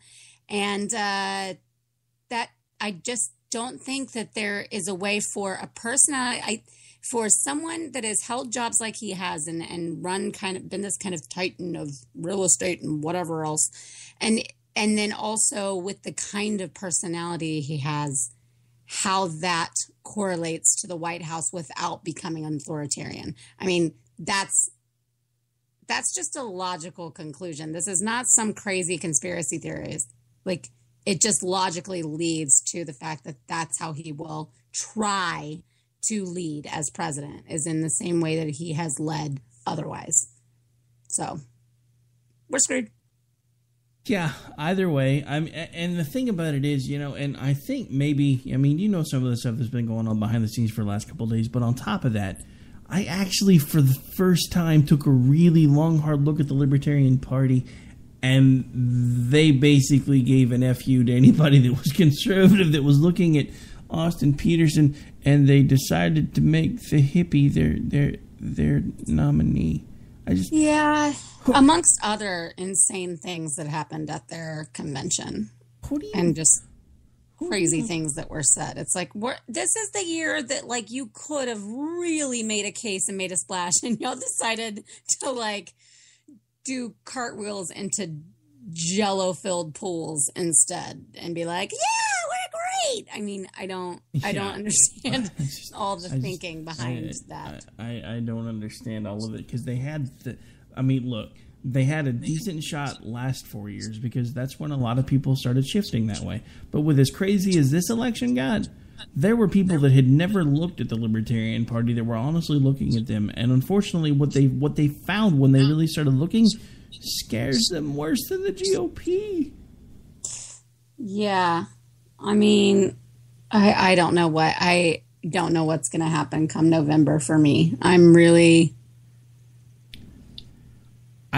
And, that I just don't think that there is a way for a person, for someone that has held jobs like he has and been this kind of titan of real estate and whatever else. And then also with the kind of personality he has, how that correlates to the White House without becoming an authoritarian. I mean, that's just a logical conclusion. This is not some crazy conspiracy theories. Like, it just logically leads to the fact that that's how he will try to lead as president, is in the same way that he has led otherwise. So we're screwed. Yeah, either way. And the thing about it is, and I think maybe, some of the stuff that's been going on behind the scenes for the last couple of days, but on top of that, I actually, for the first time, took a really long, hard look at the Libertarian Party, and they basically gave an FU to anybody that was conservative, that was looking at Austin Petersen, and they decided to make the hippie their nominee. Yeah, amongst other insane things that happened at their convention, and just crazy things that were said. It's like, this is the year that, like, you could have really made a case and made a splash, and y'all decided to, like, do cartwheels into Jello-filled pools instead and be like, yeah, we're great. I mean, I don't understand all the thinking behind that. I don't understand all of it, because they had look, they had a decent shot last 4 years, because that's when a lot of people started shifting that way. But with as crazy as this election got, there were people that had never looked at the Libertarian Party that were honestly looking at them, and unfortunately what they found when they really started looking scares them worse than the GOP. Yeah. I mean, I don't know what's going to happen come November for me. I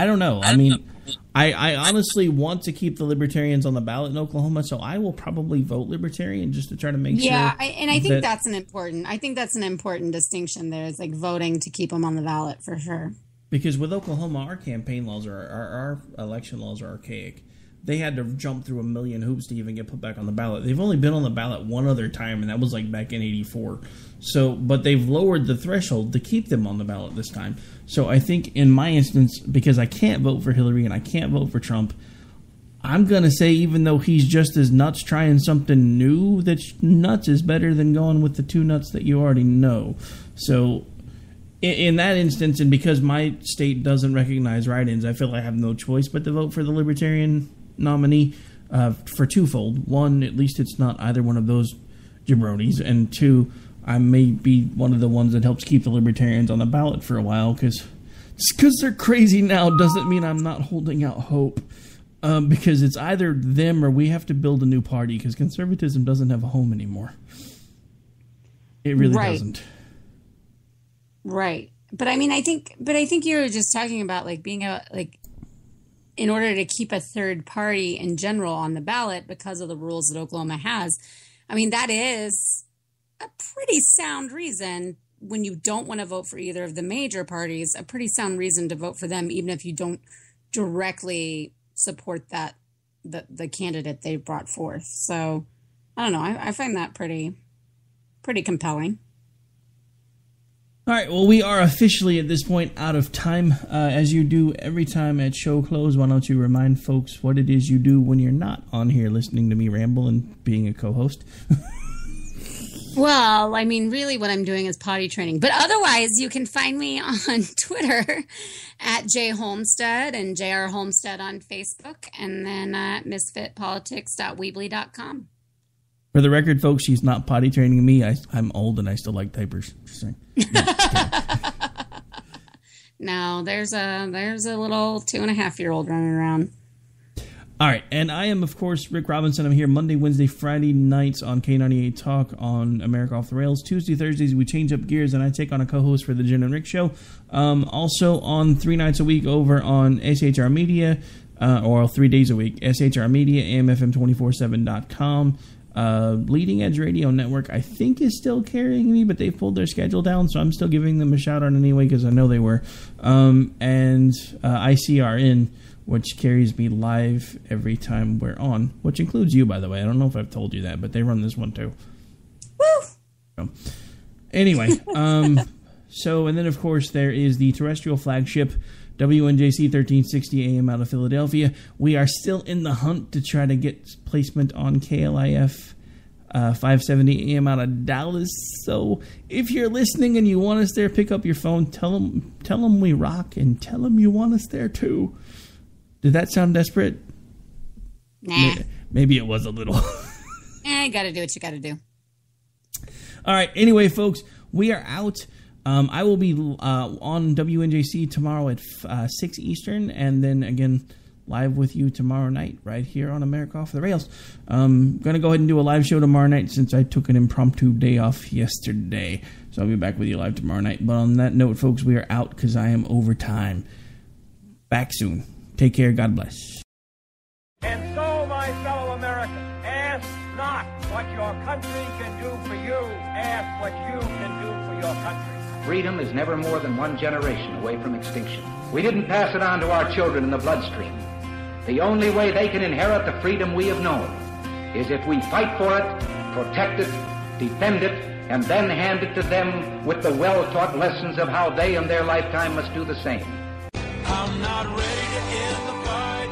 don't know. I mean, I honestly want to keep the Libertarians on the ballot in Oklahoma, so I will probably vote Libertarian just to try to make sure. Yeah, I think that's an important distinction there. It's like voting to keep them on the ballot for sure. Because with Oklahoma, our campaign laws our election laws are archaic. They had to jump through a million hoops to even get put back on the ballot. They've only been on the ballot one other time, and that was like back in '84. So, but they've lowered the threshold to keep them on the ballot this time. So I think in my instance, because I can't vote for Hillary and I can't vote for Trump, I'm going to say, even though he's just as nuts, trying something new that's nuts is better than going with the two nuts that you already know. So in that instance, and because my state doesn't recognize write-ins, I feel I have no choice but to vote for the Libertarian nominee for twofold. One, at least it's not either one of those jabronis, and two, I may be one of the ones that helps keep the Libertarians on the ballot for a while, because they're crazy now doesn't mean I'm not holding out hope, because it's either them or we have to build a new party, because conservatism doesn't have a home anymore. It really doesn't. Right. But I mean, I think you were just talking about like being in order to keep a third party in general on the ballot because of the rules that Oklahoma has. I mean, that is a pretty sound reason when you don't want to vote for either of the major parties, a pretty sound reason to vote for them, even if you don't directly support the candidate they brought forth. So I don't know. I find that pretty compelling. All right, well, we are officially at this point out of time. As you do every time at show close, why don't you remind folks what it is you do when you're not on here listening to me ramble and being a co-host? Well, I mean, really what I'm doing is potty training. But otherwise, you can find me on Twitter at jholmstead and JR Holmstead on Facebook, and then at misfitpolitics.weebly.com. For the record, folks, she's not potty training me. I'm old and I still like diapers. Just saying. No, there's a little 2.5-year-old running around. All right, and I am, of course, Rick Robinson. I'm here Monday, Wednesday, Friday nights on K98 Talk on America Off the Rails. Tuesday, Thursdays, we change up gears, and I take on a co-host for the Jen and Rick Show. Also on 3 nights a week over on SHR Media, or 3 days a week, SHR Media, AMFM247.com. Leading Edge Radio Network, I think, is still carrying me, but they've pulled their schedule down, so I'm still giving them a shout-out anyway, because I know they were. And ICRN, which carries me live every time we're on, which includes you, by the way. I don't know if I've told you that, but they run this one too. Anyway, so, and then, of course, there is the terrestrial flagship, WNJC 1360 AM out of Philadelphia. We are still in the hunt to try to get placement on KLIF 570 AM out of Dallas. So if you're listening and you want us there, pick up your phone, tell them we rock, and tell them you want us there too. Did that sound desperate? Nah. Maybe it was a little. You gotta do what you gotta do. All right. Anyway, folks, we are out. I will be on WNJC tomorrow at 6 Eastern, and then again live with you tomorrow night right here on America Off the Rails. Going to go ahead and do a live show tomorrow night since I took an impromptu day off yesterday. So I'll be back with you live tomorrow night. But on that note, folks, we are out because I am over time. Back soon. Take care. God bless. And so, my fellow Americans, ask not what your country can do for you. Ask what you can do for your country. Freedom is never more than one generation away from extinction. We didn't pass it on to our children in the bloodstream. The only way they can inherit the freedom we have known is if we fight for it, protect it, defend it, and then hand it to them with the well-taught lessons of how they in their lifetime must do the same. I'm not ready to end the fight.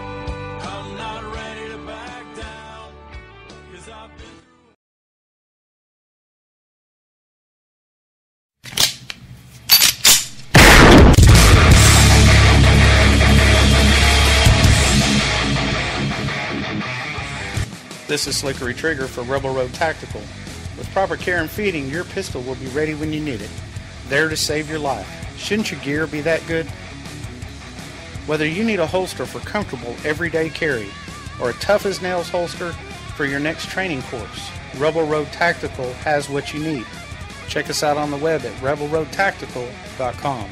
I'm not ready to back down. 'Cause I've been This is Slickery Trigger for Rebel Road Tactical. With proper care and feeding, your pistol will be ready when you need it, there to save your life. Shouldn't your gear be that good? Whether you need a holster for comfortable everyday carry or a tough-as-nails holster for your next training course, Rebel Road Tactical has what you need. Check us out on the web at rebelroadtactical.com.